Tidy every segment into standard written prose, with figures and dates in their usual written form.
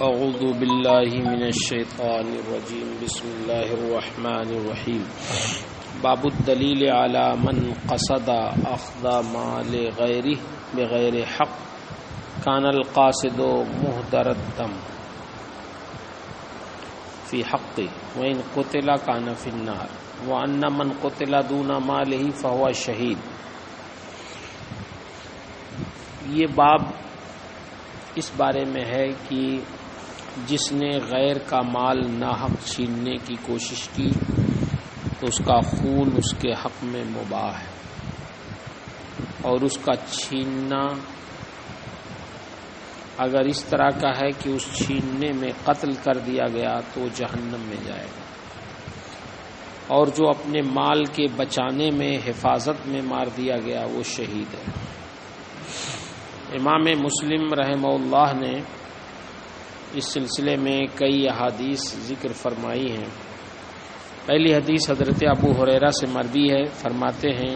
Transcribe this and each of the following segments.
اعوذ باللہ من الشیطان الرجیم بسم اللہ الرحمن الرحیم باب الدلیل علی من قصد اخذ مال غیرہ بغیر حق کان القاصد مہدر الدم فی حقہ وان قتل کان فی النار وان من قتل دون مالہ فہو شہید۔ یہ باب اس بارے میں ہے کہ جس نے غیر کا مال ناحق چھیننے کی کوشش کی تو اس کا خون اس کے حق میں مباح ہے، اور اس کا چھیننا اگر اس طرح کا ہے کہ اس چھیننے میں قتل کر دیا گیا تو وہ جہنم میں جائے گا، اور جو اپنے مال کے بچانے میں حفاظت میں مار دیا گیا وہ شہید ہے۔ امام مسلم رحمہ اللہ نے اس سلسلے میں کئی احادیث ذکر فرمائی ہیں۔ پہلی حدیث حضرت ابو ہریرہ سے مروی ہے، فرماتے ہیں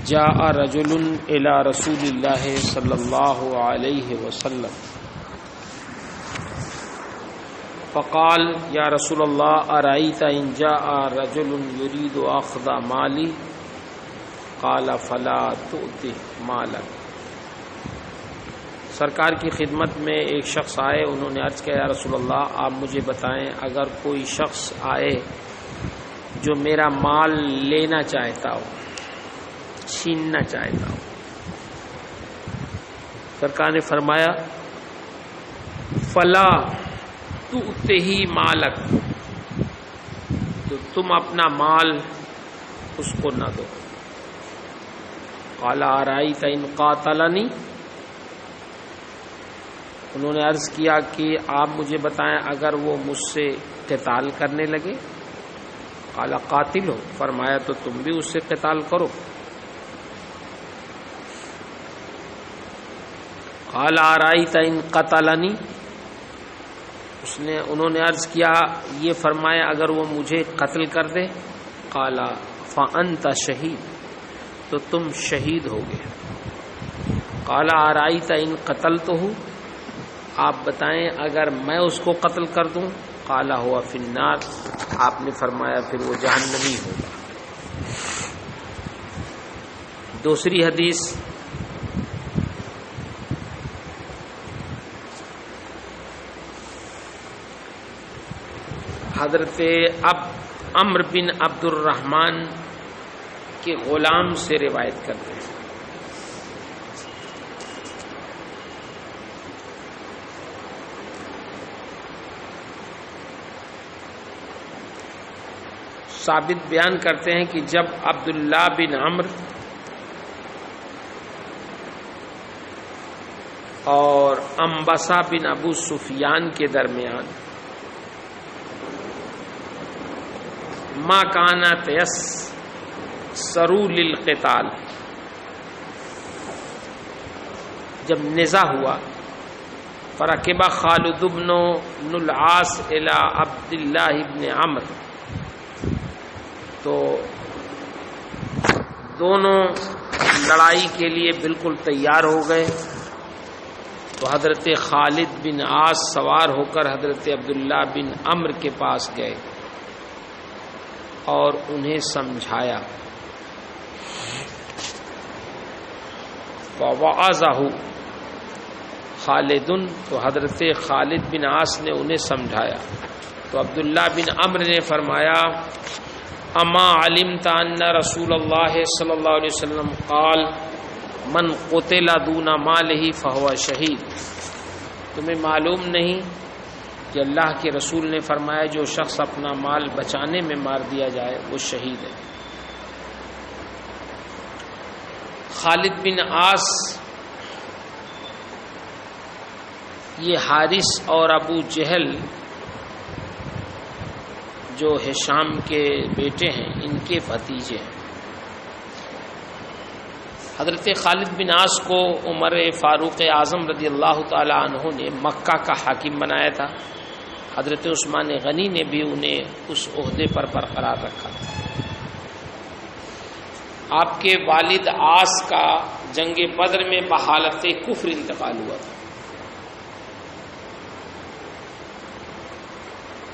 جاء رجل الی رسول اللہ صلی اللہ علیہ وسلم فقال یا رسول اللہ ارأیت ان جاء رجل یرید اخذ مالی قال فلا تؤتہ مالک۔ سرکار کی خدمت میں ایک شخص آئے، انہوں نے عرض کیا یا رسول اللہ آپ مجھے بتائیں اگر کوئی شخص آئے جو میرا مال لینا چاہتا ہو، چھیننا چاہتا ہو، سرکار نے فرمایا فلا تؤتہ مالک، تو تم اپنا مال اس کو نہ دو۔ قال ارأیت ان قاتلنی، انہوں نے عرض کیا کہ آپ مجھے بتائیں اگر وہ مجھ سے قتال کرنے لگے۔ قال قاتل ہو، فرمایا تو تم بھی اس سے قتال کرو۔ قال ارأیت ان قتلنی، انہوں نے عرض کیا یہ فرمایا اگر وہ مجھے قتل کر دے۔ قال فأنت شہید، تو تم شہید ہوگے۔ قال ارأیت ان قتلتہ، آپ بتائیں اگر میں اس کو قتل کر دوں۔ قال ہوا فی النار، آپ نے فرمایا پھر وہ جہنمی ہوگا۔ دوسری حدیث حضرت عمرو بن عبد الرحمن کے غلام سے روایت کرتے ہیں۔ ثابت بیان کرتے ہیں کہ جب عبداللہ بن عمرو اور انبسہ بن ابو سفیان کے درمیان ما کان تیسر للقتال، جب نزاع ہوا فرکب خالد بن العاص الی عبداللہ بن عمرو، تو دونوں لڑائی کے لیے بالکل تیار ہو گئے، تو حضرت خالد بن عاص سوار ہو کر حضرت عبداللہ بن عمرو کے پاس گئے اور انہیں سمجھایا۔ فوعظہ خالد، تو حضرت خالد بن عاص نے انہیں سمجھایا، تو عبداللہ بن عمرو نے فرمایا اما علمت ان رسول اللہ صلی اللہ علیہ وسلم قال من قتل دون مالہ فہو شہید، تمہیں معلوم نہیں کہ اللہ کے رسول نے فرمایا جو شخص اپنا مال بچانے میں مار دیا جائے وہ شہید ہے۔ خالد بن عاص یہ حارث اور ابو جہل جو ہشام کے بیٹے ہیں ان کے بھتیجے ہیں۔ حضرت خالد بن عاص کو عمر فاروق اعظم رضی اللہ تعالی عنہ نے مکہ کا حاکم بنایا تھا، حضرت عثمان غنی نے بھی انہیں اس عہدے پر برقرار رکھا تھا۔ آپ کے والد عاص کا جنگ بدر میں بحالت کفر انتقال ہوا تھا،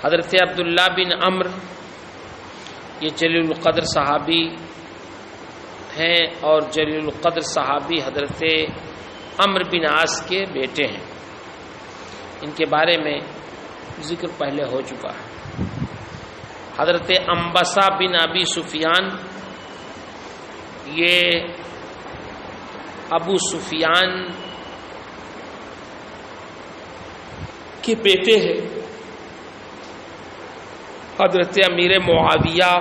حضرت عبداللہ بن عمرو یہ جلیل القدر صحابی ہیں اور جلیل القدر صحابی حضرت عمرو بن عاص کے بیٹے ہیں. ان کے بارے میں ذکر پہلے ہو چکا ہے. حضرت انبسہ بن ابی سفیان یہ ابو سفیان کے بیٹے ہیں. حضرت امیر معاویہ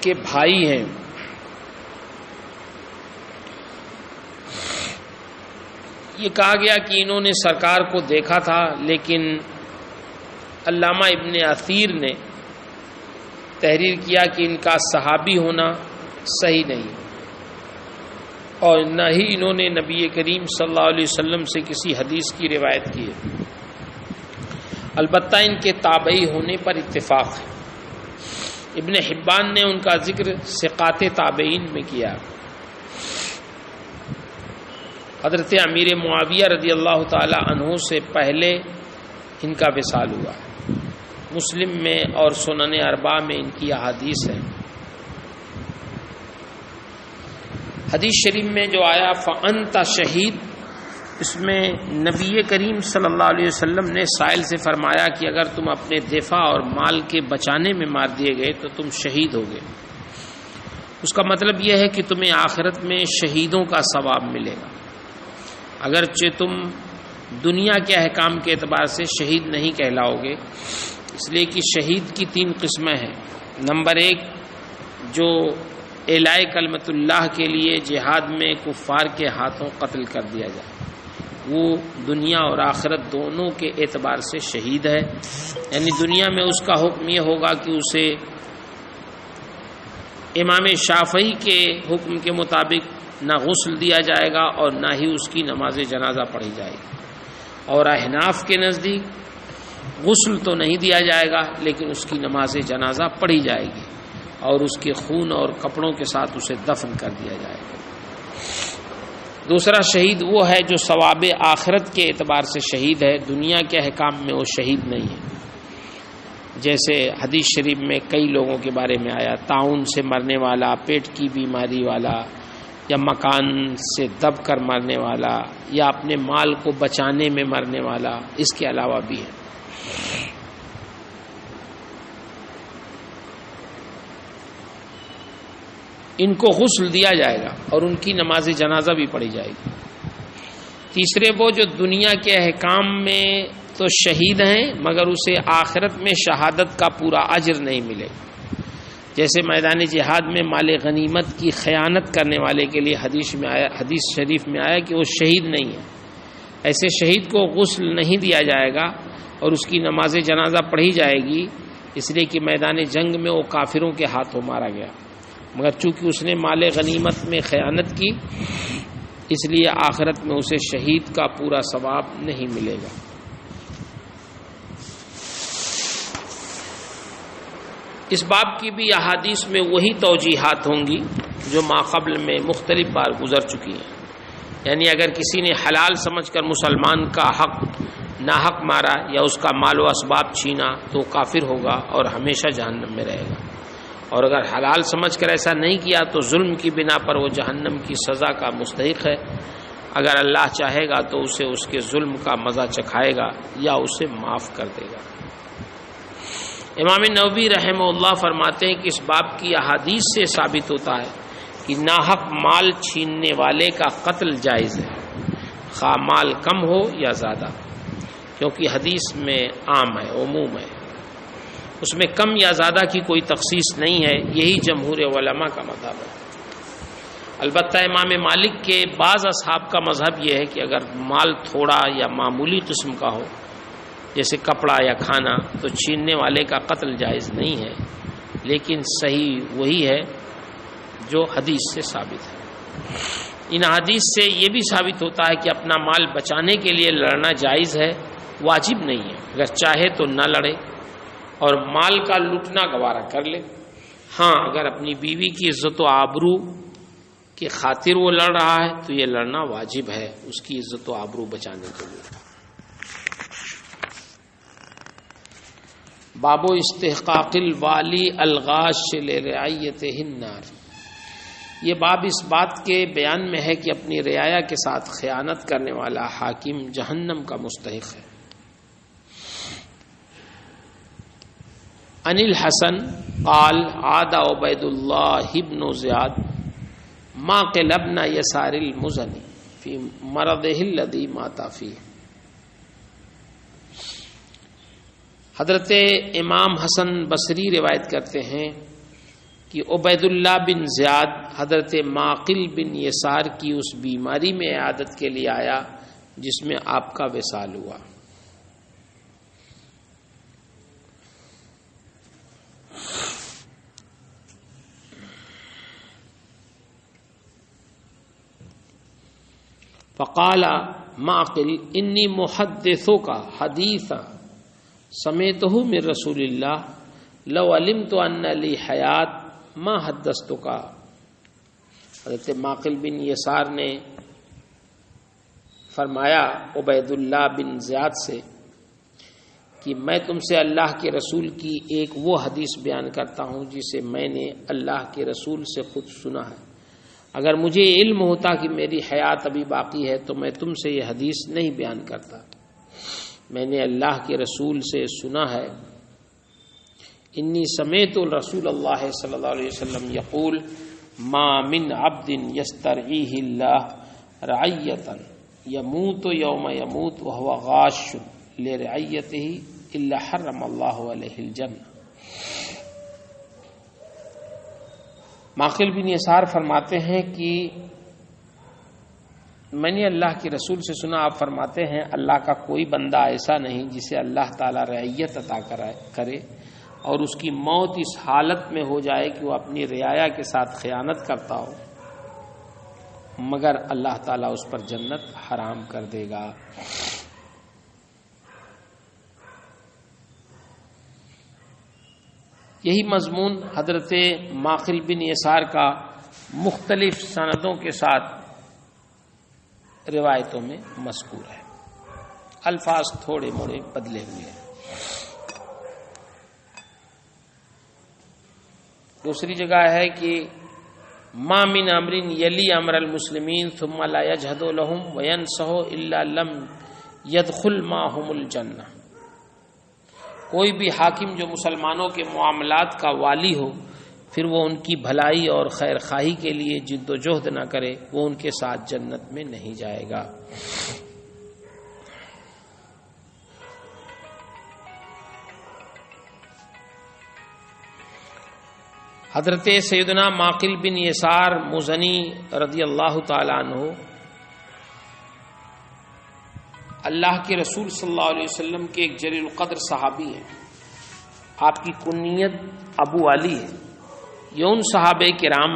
کے بھائی ہیں. یہ کہا گیا کہ انہوں نے سرکار کو دیکھا تھا، لیکن علامہ ابن اثیر نے تحریر کیا کہ ان کا صحابی ہونا صحیح نہیں، اور نہ ہی انہوں نے نبی کریم صلی اللہ علیہ وسلم سے کسی حدیث کی روایت کی ہے. البتہ ان کے تابعی ہونے پر اتفاق ہے. ابن حبان نے ان کا ذکر ثقات تابعین میں کیا. حضرت امیر معاویہ رضی اللہ تعالی عنہ سے پہلے ان کا وصال ہوا. مسلم میں اور سنن اربعہ میں ان کی احادیث ہیں. حدیث شریف میں جو آیا فَأَنْتَ شہید، اس میں نبی کریم صلی اللہ علیہ وسلم نے سائل سے فرمایا کہ اگر تم اپنے دفاع اور مال کے بچانے میں مار دیے گئے تو تم شہید ہوگے. اس کا مطلب یہ ہے کہ تمہیں آخرت میں شہیدوں کا ثواب ملے گا، اگرچہ تم دنیا کے احکام کے اعتبار سے شہید نہیں کہلاؤ گے، اس لیے کہ شہید کی 3 قسمیں ہیں. نمبر 1 جو اعلاء کلمت اللہ کے لیے جہاد میں کفار کے ہاتھوں قتل کر دیا جائے، وہ دنیا اور آخرت دونوں کے اعتبار سے شہید ہے. یعنی دنیا میں اس کا حکم یہ ہوگا کہ اسے امام شافعی کے حکم کے مطابق نہ غسل دیا جائے گا اور نہ ہی اس کی نماز جنازہ پڑھی جائے گی. اور احناف کے نزدیک غسل تو نہیں دیا جائے گا لیکن اس کی نماز جنازہ پڑھی جائے گی اور اس کے خون اور کپڑوں کے ساتھ اسے دفن کر دیا جائے گا. دوسرا شہید وہ ہے جو ثواب آخرت کے اعتبار سے شہید ہے، دنیا کے احکام میں وہ شہید نہیں ہے. جیسے حدیث شریف میں کئی لوگوں کے بارے میں آیا، طاعون سے مرنے والا، پیٹ کی بیماری والا، یا مکان سے دب کر مرنے والا، یا اپنے مال کو بچانے میں مرنے والا. اس کے علاوہ بھی ہے. ان کو غسل دیا جائے گا اور ان کی نماز جنازہ بھی پڑھی جائے گی. تیسرے وہ جو دنیا کے احکام میں تو شہید ہیں مگر اسے آخرت میں شہادت کا پورا اجر نہیں ملے گا. جیسے میدان جہاد میں مال غنیمت کی خیانت کرنے والے کے لیے حدیث شریف میں آیا کہ وہ شہید نہیں ہے، ایسے شہید کو غسل نہیں دیا جائے گا اور اس کی نماز جنازہ پڑھی جائے گی، اس لیے کہ میدان جنگ میں وہ کافروں کے ہاتھوں مارا گیا، مگر چونکہ اس نے مال غنیمت میں خیانت کی اس لیے آخرت میں اسے شہید کا پورا ثواب نہیں ملے گا. اس باب کی بھی احادیث میں وہی توجیحات ہوں گی جو ماقبل میں مختلف بار گزر چکی ہیں. یعنی اگر کسی نے حلال سمجھ کر مسلمان کا حق ناحق مارا یا اس کا مال و اسباب چھینا تو کافر ہوگا اور ہمیشہ جہنم میں رہے گا، اور اگر حلال سمجھ کر ایسا نہیں کیا تو ظلم کی بنا پر وہ جہنم کی سزا کا مستحق ہے. اگر اللہ چاہے گا تو اسے اس کے ظلم کا مزہ چکھائے گا یا اسے معاف کر دے گا. امام نووی رحمہ اللہ فرماتے ہیں کہ اس باب کی احادیث سے ثابت ہوتا ہے کہ ناحق مال چھیننے والے کا قتل جائز ہے، خواہ مال کم ہو یا زیادہ، کیونکہ حدیث میں عام ہے، عموم ہے، اس میں کم یا زیادہ کی کوئی تخصیص نہیں ہے. یہی جمہور علماء کا مذہب ہے. البتہ امام مالک کے بعض اصحاب کا مذہب یہ ہے کہ اگر مال تھوڑا یا معمولی قسم کا ہو جیسے کپڑا یا کھانا تو چھیننے والے کا قتل جائز نہیں ہے، لیکن صحیح وہی ہے جو حدیث سے ثابت ہے. ان حدیث سے یہ بھی ثابت ہوتا ہے کہ اپنا مال بچانے کے لیے لڑنا جائز ہے، واجب نہیں ہے. اگر چاہے تو نہ لڑے اور مال کا لوٹنا گوارا کر لے. ہاں اگر اپنی بیوی کی عزت و آبرو کی خاطر وہ لڑ رہا ہے تو یہ لڑنا واجب ہے اس کی عزت و آبرو بچانے کے لیے. باب استحقاق الوالی الغاش لرعیتہ النار، یہ باب اس بات کے بیان میں ہے کہ اپنی رعایا کے ساتھ خیانت کرنے والا حاکم جہنم کا مستحق ہے۔ عن الحسن قال عاد عبید اللہ بن زیاد معقل بن یسار المزنی فی مرضہ الذی مات فیہ۔ حضرت امام حسن بصری روایت کرتے ہیں کہ عبید اللہ بن زیاد حضرت معقل بن یسار کی اس بیماری میں عیادت کے لیے آیا جس میں آپ کا وصال ہوا۔ فقال معقل انی محدثک حدیثا سمعتہ من رسول اللہ لو علمت ان لی حیات ما حدثتک۔ حضرت معقل بن یسار نے فرمایا عبید اللہ بن زیاد سے کہ میں تم سے اللہ کے رسول کی ایک وہ حدیث بیان کرتا ہوں جسے میں نے اللہ کے رسول سے خود سنا ہے، اگر مجھے علم ہوتا کہ میری حیات ابھی باقی ہے تو میں تم سے یہ حدیث نہیں بیان کرتا۔ میں نے اللہ کے رسول سے سنا ہے، انی سمعت رسول اللہ صلی اللہ علیہ وسلم یقول ما من عبد یسترعیہ اللہ رعیۃ یموت یوم یموت وہو غاش لرعیتہ الا حرم اللہ علیہ الجنہ۔ معقل بن یسار فرماتے ہیں کہ میں نے اللہ کے رسول سے سنا، آپ فرماتے ہیں اللہ کا کوئی بندہ ایسا نہیں جسے اللہ تعالیٰ رعیت عطا کرے اور اس کی موت اس حالت میں ہو جائے کہ وہ اپنی رعایا کے ساتھ خیانت کرتا ہو، مگر اللہ تعالیٰ اس پر جنت حرام کر دے گا۔ یہی مضمون حضرت معقل بن یسار کا مختلف سندوں کے ساتھ روایتوں میں مذکور ہے، الفاظ تھوڑے موڑے بدلے ہوئے ہیں۔ دوسری جگہ ہے کہ ما من امر یلی امر المسلمین ثم لا یجہد لهم وینصح الا لم یدخل معهم الجنہ۔ کوئی بھی حاکم جو مسلمانوں کے معاملات کا والی ہو پھر وہ ان کی بھلائی اور خیر خواہی کے لیے جد و جہد نہ کرے وہ ان کے ساتھ جنت میں نہیں جائے گا۔ حضرت سیدنا معقل بن یسار مزنی رضی اللہ تعالی عنہ اللہ کے رسول صلی اللہ علیہ وسلم کے ایک جلیل القدر صحابی ہیں، آپ کی کنیت ابو علی ہے۔ یہ ان صحابہ کرام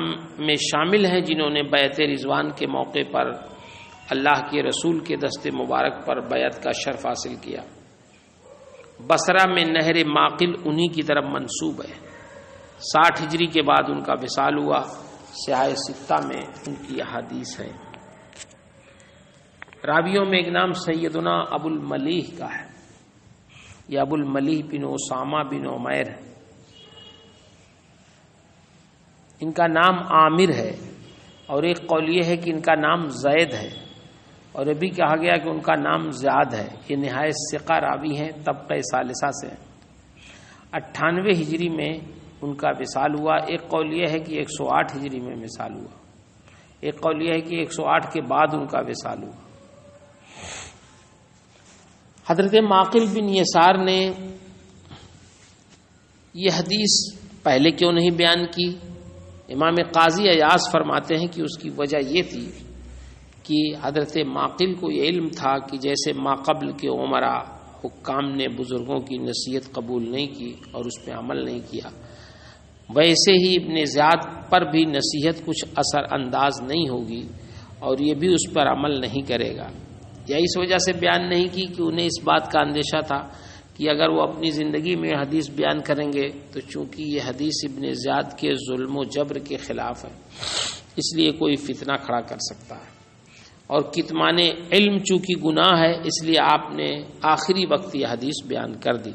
میں شامل ہیں جنہوں نے بیعت رضوان کے موقع پر اللہ کے رسول کے دست مبارک پر بیعت کا شرف حاصل کیا۔ بصرہ میں نہر معقل انہی کی طرف منسوب ہے۔ 60 ہجری کے بعد ان کا وصال ہوا۔ سیاہ ستہ میں ان کی احادیث ہیں۔ راویوں میں ایک نام سیدنا ابو الملیح کا ہے، یہ ابو الملیح بن اسامہ بن عمیر ہے۔ ان کا نام عامر ہے اور ایک قول یہ ہے کہ ان کا نام زید ہے، اور یہ بھی کہا گیا کہ ان کا نام زیاد ہے۔ یہ نہایت ثقہ راوی ہیں، طبقہ ثالثہ سے۔ 98 ہجری میں ان کا وصال ہوا۔ ایک قول یہ ہے کہ 108 ہجری میں وصال ہوا، ایک قول یہ ہے کہ 108 کے بعد ان کا وصال ہوا۔ حضرت معقل بن یسار نے یہ حدیث پہلے کیوں نہیں بیان کی؟ امام قاضی ایاز فرماتے ہیں کہ اس کی وجہ یہ تھی کہ حضرت معقل کو یہ علم تھا کہ جیسے ماقبل کے عمرا حکام نے بزرگوں کی نصیحت قبول نہیں کی اور اس پہ عمل نہیں کیا، ویسے ہی ابن زیاد پر بھی نصیحت کچھ اثر انداز نہیں ہوگی اور یہ بھی اس پر عمل نہیں کرے گا۔ یا اس وجہ سے بیان نہیں کی کہ انہیں اس بات کا اندیشہ تھا کہ اگر وہ اپنی زندگی میں حدیث بیان کریں گے تو چونکہ یہ حدیث ابن زیاد کے ظلم و جبر کے خلاف ہے، اس لیے کوئی فتنہ کھڑا کر سکتا ہے، اور کتمان علم چونکہ گناہ ہے اس لیے آپ نے آخری وقت یہ حدیث بیان کر دی۔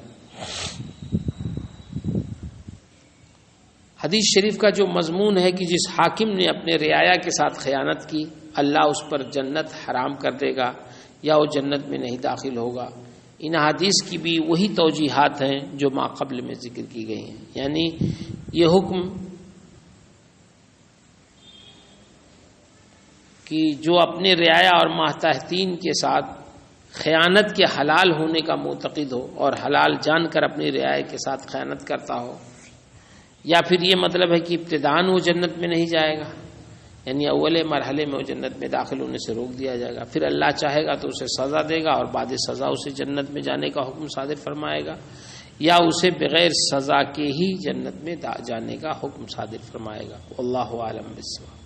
حدیث شریف کا جو مضمون ہے کہ جس حاکم نے اپنے رعایا کے ساتھ خیانت کی اللہ اس پر جنت حرام کر دے گا یا وہ جنت میں نہیں داخل ہوگا، ان حدیث کی بھی وہی توجیحات ہیں جو ما قبل میں ذکر کی گئی ہیں. یعنی یہ حکم کہ جو اپنے رعایا اور ماتحتین کے ساتھ خیانت کے حلال ہونے کا معتقد ہو اور حلال جان کر اپنی رعایا کے ساتھ خیانت کرتا ہو، یا پھر یہ مطلب ہے کہ ابتداءً وہ جنت میں نہیں جائے گا، یعنی اول مرحلے میں وہ جنت میں داخل ہونے سے روک دیا جائے گا، پھر اللہ چاہے گا تو اسے سزا دے گا اور بعد سزا اسے جنت میں جانے کا حکم صادر فرمائے گا، یا اسے بغیر سزا کے ہی جنت میں جانے کا حکم صادر فرمائے گا. واللہ اعلم بالصواب.